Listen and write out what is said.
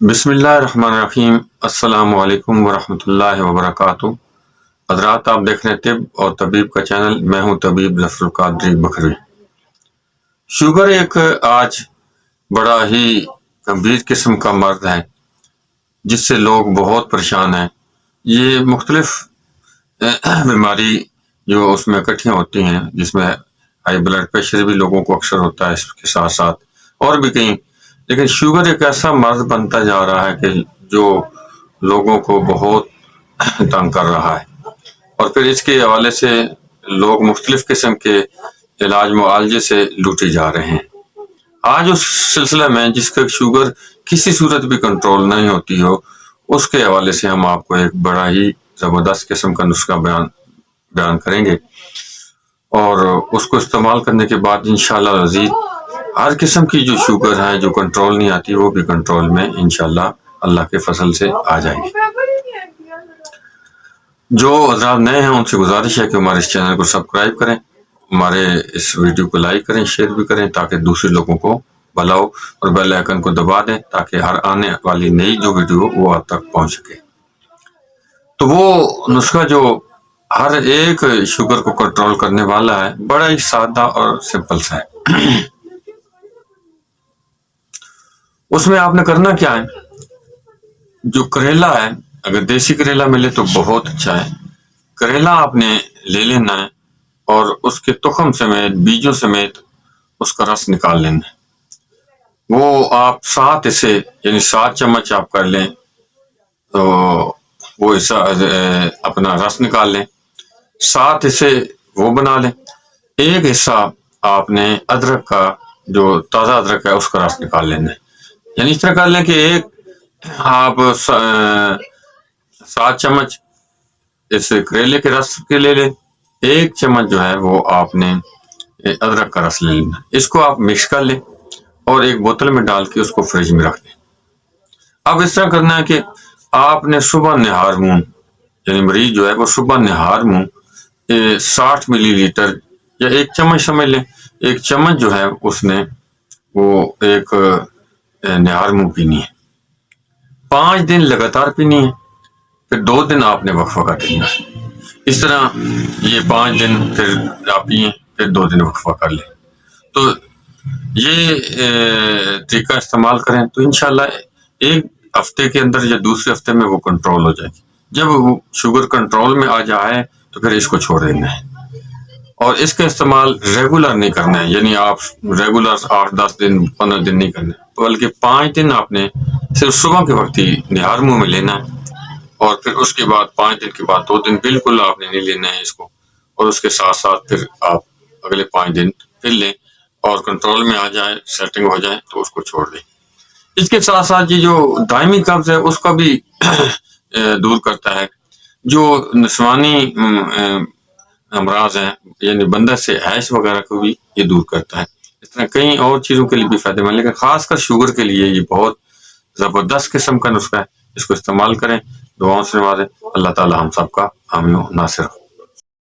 بسم اللہ الرحمن الرحیم۔ السلام علیکم ورحمۃ اللہ وبرکاتہ۔ حضرات، آپ دیکھ رہے ہیں طب اور طبیب کا چینل۔ میں ہوں طبیب ظفر القادری بکھروی۔ شوگر ایک آج بڑا ہی گمبھیر قسم کا مرض ہے جس سے لوگ بہت پریشان ہیں۔ یہ مختلف بیماری جو اس میں اکٹھیاں ہوتی ہیں، جس میں ہائی بلڈ پریشر بھی لوگوں کو اکثر ہوتا ہے، اس کے ساتھ ساتھ اور بھی کئی، لیکن شوگر ایک ایسا مرض بنتا جا رہا ہے کہ جو لوگوں کو بہت تنگ کر رہا ہے، اور پھر اس کے حوالے سے لوگ مختلف قسم کے علاج معالجے سے لوٹے جا رہے ہیں۔ آج اس سلسلہ میں جس کا شوگر کسی صورت بھی کنٹرول نہیں ہوتی ہو، اس کے حوالے سے ہم آپ کو ایک بڑا ہی زبردست قسم کا نسخہ بیان کریں گے، اور اس کو استعمال کرنے کے بعد انشاءاللہ العزیز ہر قسم کی جو شوگر ہے جو کنٹرول نہیں آتی، وہ بھی کنٹرول میں انشاءاللہ اللہ کے فضل سے آ جائے گی۔ جو حضرات نئے ہیں ان سے گزارش ہے کہ ہمارے اس چینل کو سبسکرائب کریں، ہمارے اس ویڈیو کو لائک کریں، شیئر بھی کریں، تاکہ دوسرے لوگوں کو بھلا ہو، اور بیل آئیکن کو دبا دیں تاکہ ہر آنے والی نئی جو ویڈیو ہو وہ آپ تک پہنچ سکے۔ تو وہ نسخہ جو ہر ایک شوگر کو کنٹرول کرنے والا ہے، بڑا ہی سادہ اور سمپل سا ہے۔ اس میں آپ نے کرنا کیا ہے، جو کریلا ہے، اگر دیسی کریلا ملے تو بہت اچھا ہے۔ کریلا آپ نے لے لینا ہے اور اس کے تخم سمیت، بیجوں سمیت اس کا رس نکال لینا ہے۔ وہ آپ 7 حصے یعنی 7 چمچ آپ کر لیں، تو وہ حصہ اپنا رس نکال لیں، 7 حصے وہ بنا لیں۔ ایک حصہ آپ نے ادرک کا، جو تازہ ادرک ہے، اس کا رس نکال لینا ہے۔ یعنی اس طرح کر لیں کہ ایک آپ 7 چمچ اس کریلے کے رس کے لے لیں، 1 چمچ جو ہے وہ آپ نے ادرک کا رس لے لینا۔ اس کو آپ مکس کر لیں اور ایک بوتل میں ڈال کے اس کو فریج میں رکھ دیں۔ اب اس طرح کرنا ہے کہ آپ نے صبح نہار منہ، یعنی مریض جو ہے وہ صبح نہار منہ 60 ملی لیٹر یا 1 چمچ سمجھ لیں، 1 چمچ جو ہے اس نے وہ ایک نہار منہ پینی ہے۔ 5 دن لگاتار پینی ہے، پھر 2 دن آپ نے وقفہ کر دینا ہے۔ اس طرح یہ 5 دن پھر آپ پئیں، پھر 2 دن وقفہ کر لیں۔ تو یہ طریقہ استعمال کریں تو انشاءاللہ ایک ہفتے کے اندر یا دوسرے ہفتے میں وہ کنٹرول ہو جائے گی۔ جب وہ شوگر کنٹرول میں آ جائے تو پھر اس کو چھوڑ دینا ہے، اور اس کا استعمال ریگولر نہیں کرنا ہے، یعنی آپ ریگولر 8-10 دن 15 دن نہیں کرنا ہے، بلکہ 5 دن آپ نے صرف صبح کے وقت ہی نہار منہ میں لینا ہے، اور پھر اس کے بعد 5 دن کے بعد 2 دن بالکل آپ نے نہیں لینا ہے اس کو، اور اس کے ساتھ ساتھ پھر آپ اگلے 5 دن پھر لیں، اور کنٹرول میں آ جائے، سیٹنگ ہو جائے تو اس کو چھوڑ دیں۔ اس کے ساتھ ساتھ یہ جو دائمی قبض ہے اس کا بھی دور کرتا ہے۔ جو نسوانی امراض ہیں، یعنی بندر سے حیض وغیرہ کو بھی یہ دور کرتا ہے۔ اس طرح کئی اور چیزوں کے لیے بھی فائدہ مند، لیکن خاص کر شوگر کے لیے یہ بہت زبردست قسم کا نسخہ ہے۔ اس کو استعمال کریں، دعاؤں سے نوازیں۔ اللہ تعالی ہم سب کا حامی و ناصر ہو۔